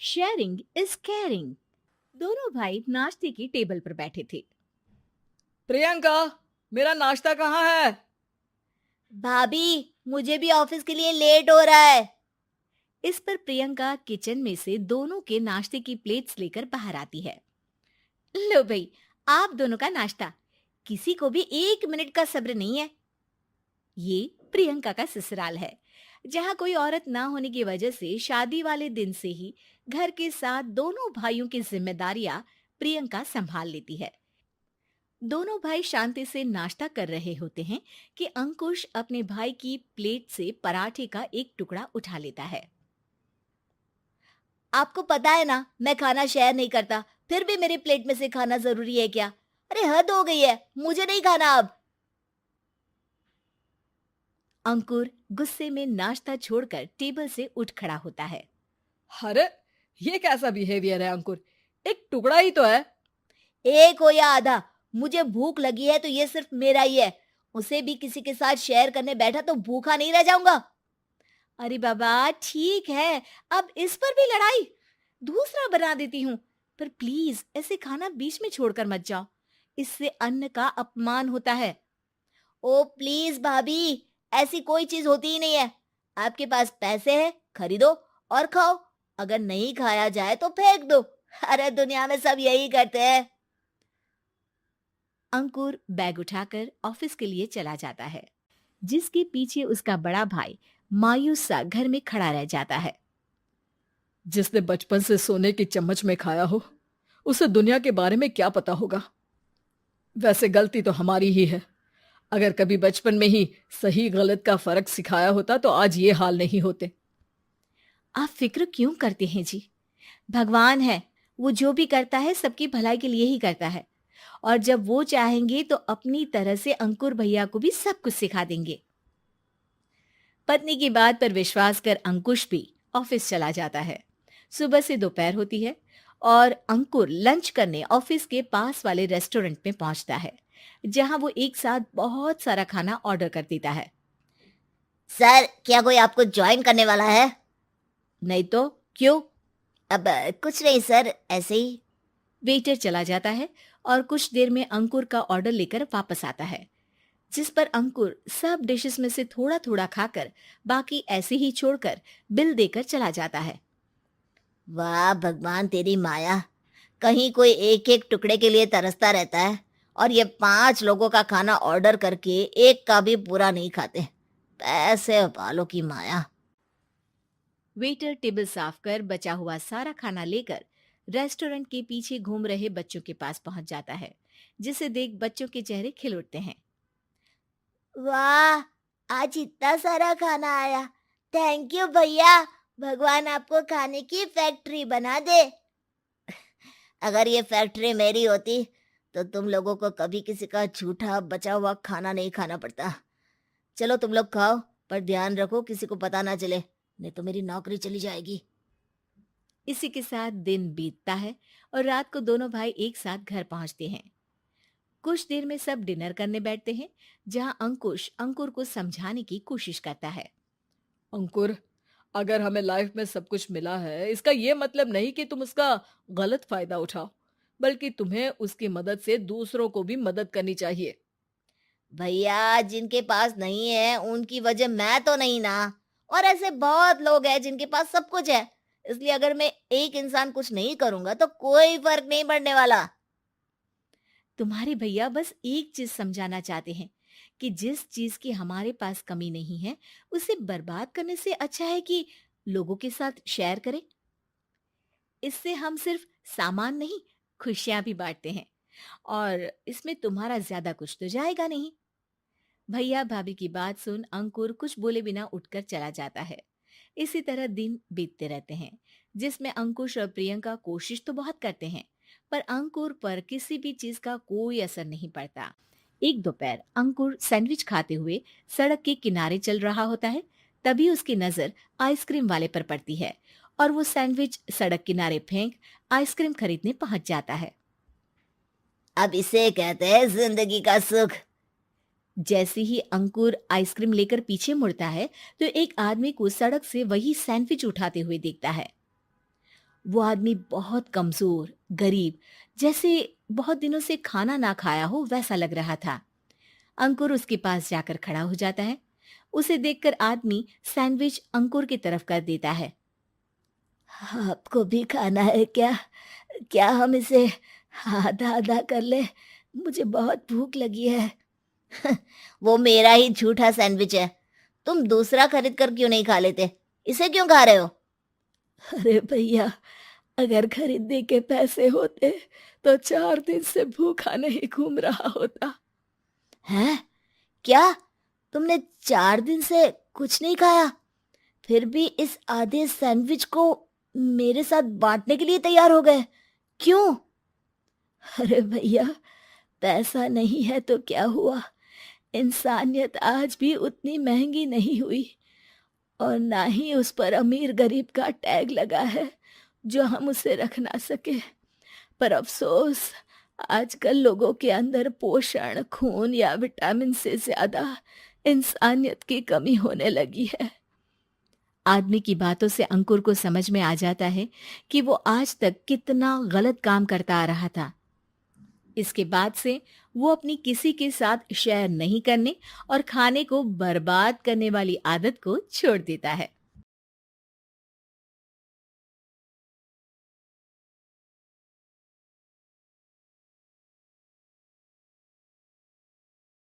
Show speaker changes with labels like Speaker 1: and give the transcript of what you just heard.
Speaker 1: Sharing is caring. दोनों भाई नाश्ते की टेबल पर बैठे थे।
Speaker 2: प्रियंका, मेरा नाश्ता कहाँ है?
Speaker 3: भाभी, मुझे भी ऑफिस के लिए लेट हो रहा है।
Speaker 1: इस पर प्रियंका किचन में से दोनों के नाश्ते की प्लेट्स लेकर बाहर आती है। लो भाई, आप दोनों का नाश्ता। किसी को भी 1 मिनट का सब्र नहीं है। ये प्रियंका का ससुराल है, जहाँ कोई औरत ना होने की वजह से शादी वाले दिन से ही घर के साथ दोनों भाइयों की जिम्मेदारियां प्रियंका संभाल लेती है। दोनों भाई शांति से नाश्ता कर रहे होते हैं कि अंकुश अपने भाई की प्लेट से पराठे का एक टुकड़ा उठा लेता है।
Speaker 3: आपको पता है ना, मैं खाना शेयर नहीं करता, फिर भी मेरी प्लेट में से खाना जरूरी है क्या? अरे हद हो गई है, मुझे नहीं खाना अब।
Speaker 1: अंकुर गुस्से में नाश्ता छोड़कर टेबल से उठ खड़ा होता है।
Speaker 2: अरे, ये कैसा बिहेवियर है अंकुर? एक टुकड़ा ही तो है।
Speaker 3: एक हो या आधा, मुझे भूख लगी है तो ये सिर्फ मेरा ही है। उसे भी किसी के साथ शेयर करने बैठा तो भूखा नहीं रह जाऊंगा।
Speaker 1: अरे बाबा ठीक है, अब इस पर भी लड़ाई। दूसरा बना देती हूँ, पर प्लीज ऐसे खाना बीच में छोड़कर मत जाओ। इससे अन्न का अपमान होता है।
Speaker 3: ओ प्लीज भाभी, ऐसी कोई चीज होती ही नहीं है। आपके पास पैसे हैं, खरीदो और खाओ। अगर नहीं खाया जाए तो फेंक दो। अरे दुनिया में सब यही करते हैं।
Speaker 1: अंकुर बैग उठाकर ऑफिस के लिए चला जाता है, जिसके पीछे उसका बड़ा भाई मायूस सा घर में खड़ा रह जाता है।
Speaker 2: जिसने बचपन से सोने की चम्मच में खाया हो, उसे दुनिया के बारे में क्या पता होगा। वैसे गलती तो हमारी ही है। अगर कभी बचपन में ही सही गलत का फर्क सिखाया होता तो आज ये हाल नहीं होते।
Speaker 1: आप फिक्र क्यों करते हैं जी? भगवान है, वो जो भी करता है सबकी भलाई के लिए ही करता है। और जब वो चाहेंगे तो अपनी तरह से अंकुर भैया को भी सब कुछ सिखा देंगे। पत्नी की बात पर विश्वास कर अंकुश भी ऑफिस चला जाता है। सुबह से दोपहर होती है और अंकुर लंच करने ऑफिस के पास वाले रेस्टोरेंट में पहुंचता है, जहां वो एक साथ बहुत सारा खाना ऑर्डर कर देता है।
Speaker 3: सर, क्या कोई आपको ज्वाइन करने वाला है?
Speaker 1: नहीं तो क्यों?
Speaker 3: अब कुछ नहीं सर, ऐसे ही।
Speaker 1: वेटर चला जाता है और कुछ देर में अंकुर का ऑर्डर लेकर वापस आता है, जिस पर अंकुर सब डिशेस में से थोड़ा थोड़ा खाकर बाकी ऐसे ही छोड़कर बिल देकर चला जाता है।
Speaker 3: वाह भगवान, तेरी माया। कहीं कोई एक एक टुकड़े के लिए तरसता रहता है और ये 5 लोगों का खाना ऑर्डर करके एक का भी पूरा नहीं खाते। पैसे वालों की माया।
Speaker 1: वेटर टेबल साफ कर बचा हुआ सारा खाना लेकर रेस्टोरेंट के पीछे घूम रहे बच्चों के पास पहुंच जाता है, जिसे देख बच्चों के चेहरे खिल उठते हैं।
Speaker 3: वाह, आज इतना सारा खाना आया। थैंक यू भैया। भगवान आपको खाने की फैक्ट्री बना दे। अगर ये फैक्ट्री मेरी होती तो तुम लोगों को कभी किसी का झूठा बचा हुआ खाना नहीं खाना पड़ता। चलो तुम लोग खाओ, पर ध्यान रखो किसी को पता ना चले, नहीं तो मेरी नौकरी चली जाएगी।
Speaker 1: इसी के साथ दिन बीतता है और रात को दोनों भाई एक साथ घर पहुंचते हैं। कुछ देर में सब डिनर करने बैठते हैं, जहां अंकुश अंकुर को समझाने की कोशिश करता है।
Speaker 2: अंकुर, अगर हमें लाइफ में सब कुछ मिला है, इसका ये मतलब नहीं कि तुम उसका गलत फायदा उठाओ, बल्कि तुम्हें उसकी मदद से दूसरों को भी मदद करनी चाहिए।
Speaker 3: भैया, जिनके पास नहीं है उनकी वजह मैं तो नहीं ना। और ऐसे बहुत लोग हैं जिनके पास सब कुछ है। इसलिए अगर मैं एक इंसान कुछ नहीं करूंगा तो कोई फर्क नहीं पड़ने वाला।
Speaker 1: तुम्हारे भैया बस एक चीज समझाना चाहते हैं कि जिस चीज की हमारे पास कमी नहीं है, उसे बर्बाद करने से अच्छा है कि लोगों के साथ शेयर करें। इससे हम सिर्फ सामान नहीं, खुशियां भी बांटते हैं, और इसमें तुम्हारा ज्यादा कुछ तो जाएगा नहीं। भैया भाभी की बात सुन अंकुर कुछ बोले बिना उठकर चला जाता है। इसी तरह दिन बीतते रहते हैं, जिसमें अंकुश और प्रियंका कोशिश तो बहुत करते हैं, पर अंकुर पर किसी भी चीज का कोई असर नहीं पड़ता। एक दोपहर अंकुर सैंडविच खाते हुए सड़क के किनारे चल रहा होता है। तभी उसकी नजर आइसक्रीम वाले पर पड़ती है और वो सैंडविच सड़क किनारे फेंक आइसक्रीम खरीदने पहुंच जाता है।
Speaker 3: अब इसे कहते हैं जिंदगी का सुख।
Speaker 1: जैसे ही अंकुर आइसक्रीम लेकर पीछे मुड़ता है, तो एक आदमी को सड़क से वही सैंडविच उठाते हुए देखता है। वो आदमी बहुत कमजोर, गरीब, जैसे बहुत दिनों से खाना ना खाया हो वैसा लग रहा था। अंकुर उसके पास जाकर खड़ा हो जाता है। उसे देखकर आदमी सैंडविच अंकुर की तरफ कर देता है।
Speaker 3: आपको भी खाना है क्या? क्या हम इसे आधा आधा कर ले? मुझे बहुत भूख लगी है। वो मेरा ही झूठा सैंडविच है। तुम दूसरा खरीद कर क्यों नहीं खा लेते? इसे क्यों खा रहे हो?
Speaker 2: अरे भैया, अगर खरीदने के पैसे होते तो 4 दिन से भूखा नहीं घूम रहा होता।
Speaker 3: हैं? क्या? तुमने 4 दिन से कुछ नहीं खाया, फिर भी इस आधे सैंडविच को मेरे साथ बांटने के लिए तैयार हो गए? क्यों?
Speaker 2: अरे भैया, पैसा नहीं है तो क्या हुआ, इंसानियत आज भी उतनी महंगी नहीं हुई, और ना ही उस पर अमीर गरीब का टैग लगा है जो हम उसे रख ना सके। पर अफसोस, आजकल लोगों के अंदर पोषण, खून या विटामिन से ज्यादा इंसानियत की कमी होने लगी है।
Speaker 1: आदमी की बातों से अंकुर को समझ में आ जाता है कि वो आज तक कितना गलत काम करता आ रहा था। इसके बाद से वो अपनी किसी के साथ शेयर नहीं करने और खाने को बर्बाद करने वाली आदत को छोड़ देता है।